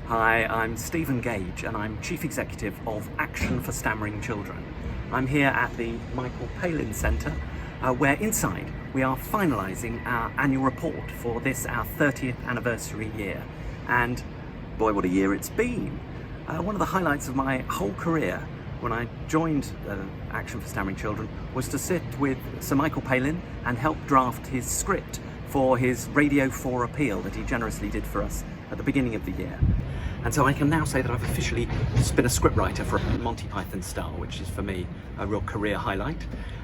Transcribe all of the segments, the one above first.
Hi, I'm Stephen Gage and I'm Chief Executive of Action for Stammering Children. I'm here at the Michael Palin Centre where inside we are finalising our annual report for this, our 30th anniversary year. And boy, what a year it's been. One of the highlights of my whole career when I joined Action for Stammering Children was to sit with Sir Michael Palin and help draft his script for his Radio 4 appeal that he generously did for us at the beginning of the year. And so I can now say that I've officially been a scriptwriter for Monty Python style, which is for me a real career highlight.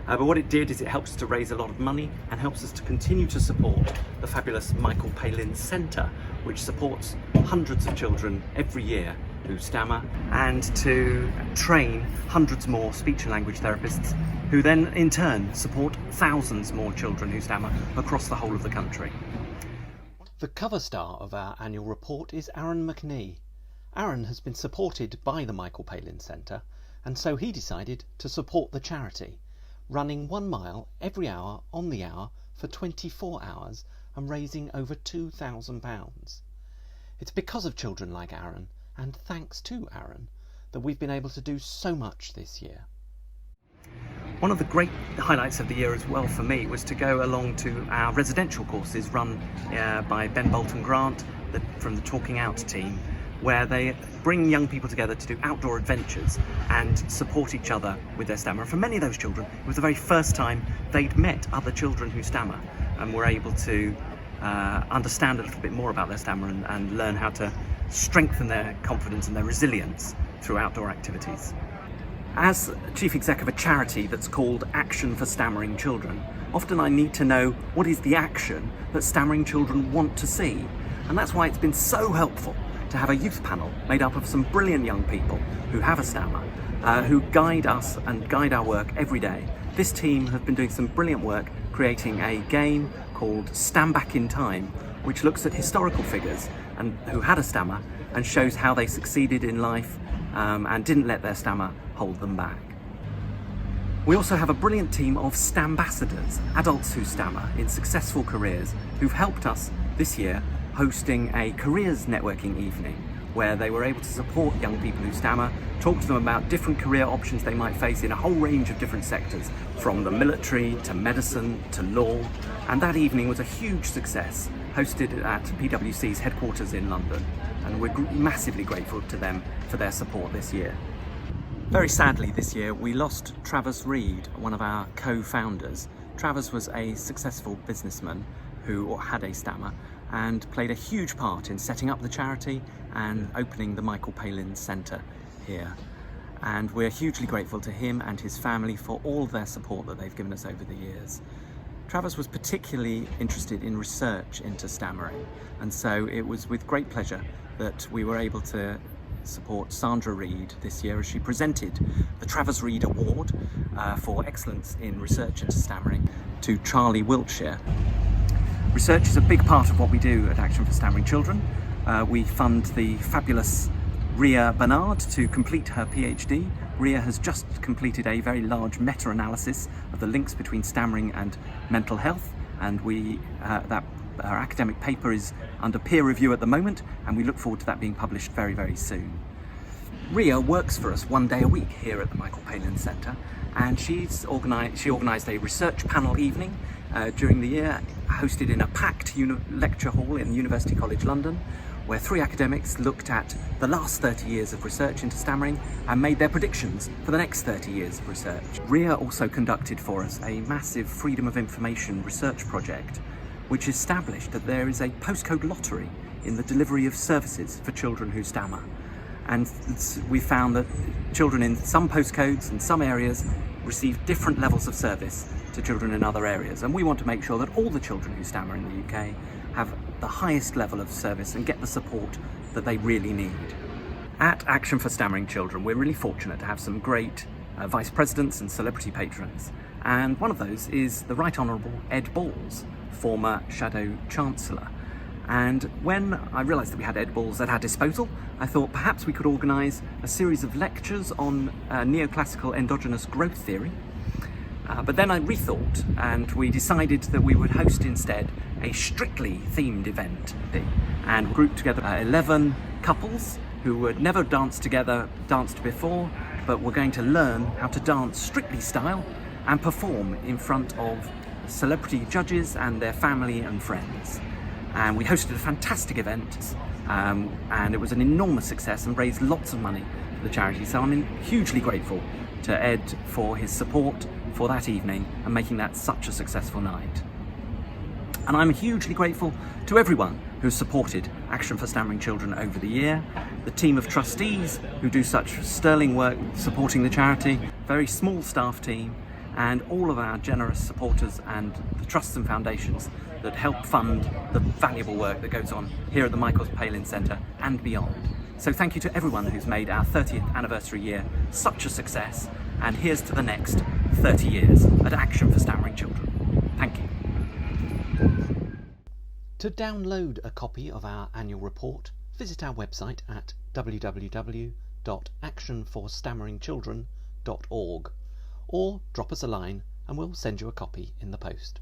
But what it did is it helps us to raise a lot of money and helps us to continue to support the fabulous Michael Palin Centre, which supports hundreds of children every year who stammer, and to train hundreds more speech and language therapists who then in turn support thousands more children who stammer across the whole of the country. The cover star of our annual report is Aaron McNee. Aaron has been supported by the Michael Palin Centre, and so he decided to support the charity, running 1 mile every hour on the hour for 24 hours and raising over £2,000. It's because of children like Aaron, and thanks to Aaron, that we've been able to do so much this year. One of the great highlights of the year as well for me was to go along to our residential courses run by Ben Bolton Grant from the Talking Out team, where they bring young people together to do outdoor adventures and support each other with their stammer. For many of those children, it was the very first time they'd met other children who stammer and were able to understand a little bit more about their stammer and learn how to strengthen their confidence and their resilience through outdoor activities. As Chief Exec of a charity that's called Action for Stammering Children, often I need to know what is the action that stammering children want to see. And that's why it's been so helpful to have a youth panel made up of some brilliant young people who have a stammer, who guide us and guide our work every day. This team have been doing some brilliant work creating a game called Stand Back in Time, which looks at historical figures and who had a stammer and shows how they succeeded in life and didn't let their stammer hold them back. We also have a brilliant team of Stambassadors, adults who stammer in successful careers, who've helped us this year hosting a careers networking evening where they were able to support young people who stammer, talk to them about different career options they might face in a whole range of different sectors, from the military to medicine to law. And that evening was a huge success, hosted at PwC's headquarters in London, and we're massively grateful to them for their support this year. Very sadly this year we lost Travers Reid, one of our co-founders. Travers was a successful businessman who had a stammer and played a huge part in setting up the charity and opening the Michael Palin Centre here. And we're hugely grateful to him and his family for all their support that they've given us over the years. Travers was particularly interested in research into stammering, and so it was with great pleasure that we were able to support Sandra Reid this year as she presented the Travers Reid Award for excellence in research into stammering to Charlie Wiltshire. Research is a big part of what we do at Action for Stammering Children. We fund the fabulous Ria Bernard to complete her PhD. Ria has just completed a very large meta-analysis of the links between stammering and mental health, and our academic paper is under peer review at the moment, and we look forward to that being published very, very soon. Ria works for us 1 day a week here at the Michael Palin Centre, and she organised a research panel evening during the year, hosted in a packed lecture hall in University College London, where 3 academics looked at the last 30 years of research into stammering and made their predictions for the next 30 years of research. Ria also conducted for us a massive freedom of information research project, which established that there is a postcode lottery in the delivery of services for children who stammer. And we found that children in some postcodes and some areas receive different levels of service to children in other areas. And we want to make sure that all the children who stammer in the UK have the highest level of service and get the support that they really need. At Action for Stammering Children, we're really fortunate to have some great vice presidents and celebrity patrons. And one of those is the Right Honourable Ed Balls, former Shadow Chancellor. And when I realised that we had Ed Balls at our disposal, I thought perhaps we could organise a series of lectures on neoclassical endogenous growth theory. But then I rethought, and we decided that we would host instead a strictly themed event and grouped together 11 couples who had never danced together, danced before, but were going to learn how to dance Strictly style and perform in front of celebrity judges and their family and friends. And we hosted a fantastic event, and it was an enormous success and raised lots of money for the charity. So I'm hugely grateful to Ed for his support for that evening and making that such a successful night. And I'm hugely grateful to everyone who's supported Action for Stammering Children over the year, the team of trustees who do such sterling work supporting the charity, very small staff team, and all of our generous supporters and the trusts and foundations that help fund the valuable work that goes on here at the Michael Palin Centre and beyond. So thank you to everyone who's made our 30th anniversary year such a success, and here's to the next 30 years at Action for Stammering Children. Thank you. To download a copy of our annual report, visit our website at www.actionforstammeringchildren.org, or drop us a line and we'll send you a copy in the post.